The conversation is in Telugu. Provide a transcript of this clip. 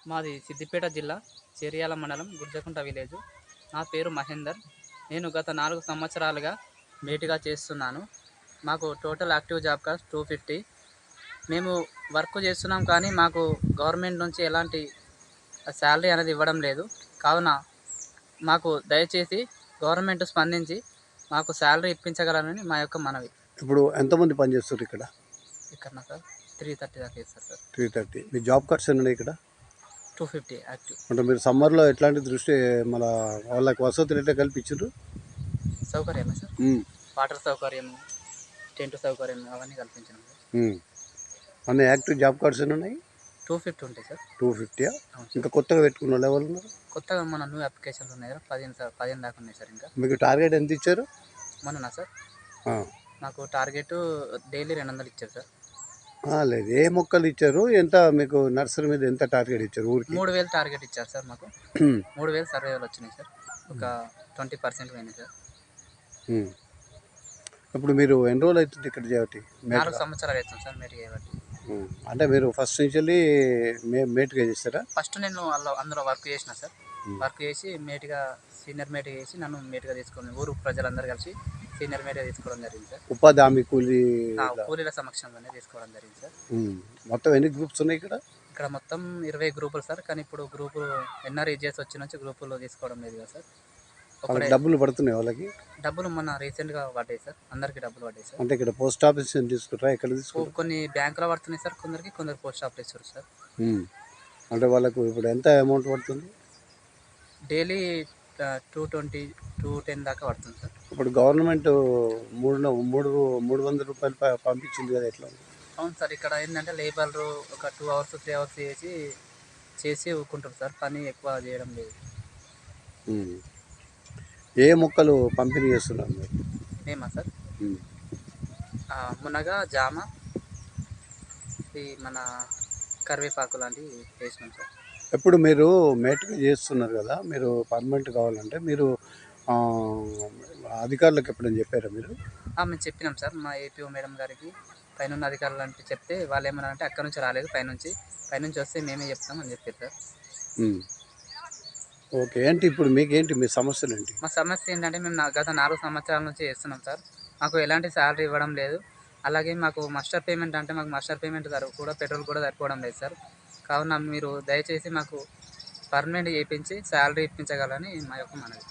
మాది సిద్దిపేట జిల్లా చేర్యాల మండలం గుర్జకుంట విలేజ్. నా పేరు మహేందర్. నేను గత 4 సంవత్సరాలుగా మేటిగా చేస్తున్నాను. మాకు టోటల్ యాక్టివ్ జాబ్ కార్డ్స్ 250. మేము వర్క్ చేస్తున్నాం కానీ మాకు గవర్నమెంట్ నుంచి ఎలాంటి శాలరీ అనేది ఇవ్వడం లేదు. కావున మాకు దయచేసి గవర్నమెంట్ స్పందించి మాకు శాలరీ ఇప్పించగలరని మా యొక్క మనవి. ఇప్పుడు ఎంతమంది పనిచేస్తారు ఇక్కడ? ఇక్కడ సార్ 330 దాకా ఇస్తారు సార్. 330. మీ జాబ్ కార్డ్స్ ఎన్ని ఉన్నాయి ఇక్కడ? 250 యాక్టివ్. అంటే మీరు సమ్మర్లో ఎట్లాంటి దృష్టి మన వాళ్ళకి వసతులు ఎట్లా కల్పించారు? సౌకర్యమే సార్, వాటర్ సౌకర్యం, టెంట్ సౌకర్యం అవన్నీ కల్పించినాం సార్. అన్ని యాక్టివ్ జాబ్ కార్డ్స్ ఎన్ని ఉన్నాయి? 250 ఉంటాయి సార్. 250. ఇంకా కొత్తగా పెట్టుకున్న వాళ్ళు ఎవరు ఉన్నారు? కొత్తగా మన న్యూ అప్లికేషన్లు ఉన్నాయి సార్. 15 దాకా ఉన్నాయి సార్. ఇంకా మీకు టార్గెట్ ఎంత ఇచ్చారు? మొన్న సార్ మాకు టార్గెట్ డైలీ 200 ఇచ్చారు సార్. లేదు, ఏ మొక్కలు ఇచ్చారు? ఎంత మీకు నర్సరీ మీద ఎంత టార్గెట్ ఇచ్చారు? ఊరికి 3000 టార్గెట్ ఇచ్చారు సార్. మాకు 3000 సర్వేలు వచ్చినాయి సార్. ఒక 20% పోయినాయి సార్. ఇప్పుడు మీరు ఎన్ని రోజులు అవుతుంది ఇక్కడ చేయబట్టి? 4 సంవత్సరాలు అవుతుంది సార్ మేట్ చేయబట్టి. అంటే మీరు ఫస్ట్ నుంచి మేట్గా చేస్తారా? ఫస్ట్ నేను అందులో వర్క్ చేసిన సార్. వర్క్ చేసి మేట్గా సీనియర్ మేట్గా చేసి నన్ను మేట్గా తీసుకుని ఊరు ప్రజలందరూ కలిసి సీనియర్ మేట్గా తీసుకోవడం జరిగింది సార్. ఉపాధి హామీ కూలీల సమక్షంలోనే తీసుకోవడం జరిగింది సార్. మొత్తం ఎన్ని గ్రూప్స్ ఉన్నాయి ఇక్కడ? ఇక్కడ మొత్తం 20 గ్రూపులు సార్. కానీ ఇప్పుడు గ్రూపు ఎన్ఆర్ఈజీఎస్ వచ్చి నుంచి గ్రూపులో తీసుకోవడం లేదు కదా సార్. డబ్బులు పడుతున్నాయి వాళ్ళకి? డబ్బులు మొన్న రీసెంట్గా పడ్డాయి సార్. అందరికి డబ్బులు పడ్డాయి సార్. అంటే ఇక్కడ పోస్ట్ ఆఫీస్ తీసుకుంటారా? ఎక్కడ తీసుకుంటారు? కొన్ని బ్యాంకులో పడుతున్నాయి సార్, కొందరు పోస్ట్ ఆఫీస్ ఇస్తారు సార్. అంటే వాళ్ళకు ఇప్పుడు ఎంత అమౌంట్ పడుతుంది? డైలీ 220, 210 దాకా పడుతుంది సార్. ఇప్పుడు గవర్నమెంట్ 300 రూపాయలు పంపించింది కదా, ఎట్లా? అవును సార్. ఇక్కడ ఏంటంటే లేబర్లు ఒక 2 అవర్స్ 3 అవర్స్ చేసి ఊరుకుంటారు సార్. పని ఎక్కువ చేయడం లేదు. ఏ మొక్కలు పంపిణీ చేస్తున్నారు మీరు? మేమా సార్? మునగ, జామ, ఈ మన కరివేపాకు లాంటివి వేసినాం సార్. ఎప్పుడు మీరు మేట్గా చేస్తున్నారు కదా, మీరు పర్మనెంట్ కావాలంటే మీరు అధికారులకు ఎప్పుడైనా చెప్పారా మీరు? మేము చెప్పినాం సార్. మా ఏపీఓ మేడం గారికి పైన అధికారులు అంటే చెప్తే వాళ్ళు ఏమన్నారంటే అక్కడ నుంచి రాలేదు, పైనుంచి వస్తే మేమే చెప్తామని చెప్పారు సార్. ఓకే. ఏంటి ఇప్పుడు మీకేంటి మీ సమస్యలు ఏంటి? మా సమస్య ఏంటంటే మేము గత 4 సంవత్సరాల నుంచి చేస్తున్నాం సార్. మాకు ఎలాంటి శాలరీ ఇవ్వడం లేదు. అలాగే మాకు మాస్టర్ పేమెంట్ కూడా పెట్రోల్ కూడా సరిపోవడం లేదు సార్. కావున మీరు దయచేసి మాకు పర్మనెంట్ చేయించి శాలరీ ఇప్పించగలని మా యొక్క మనవి.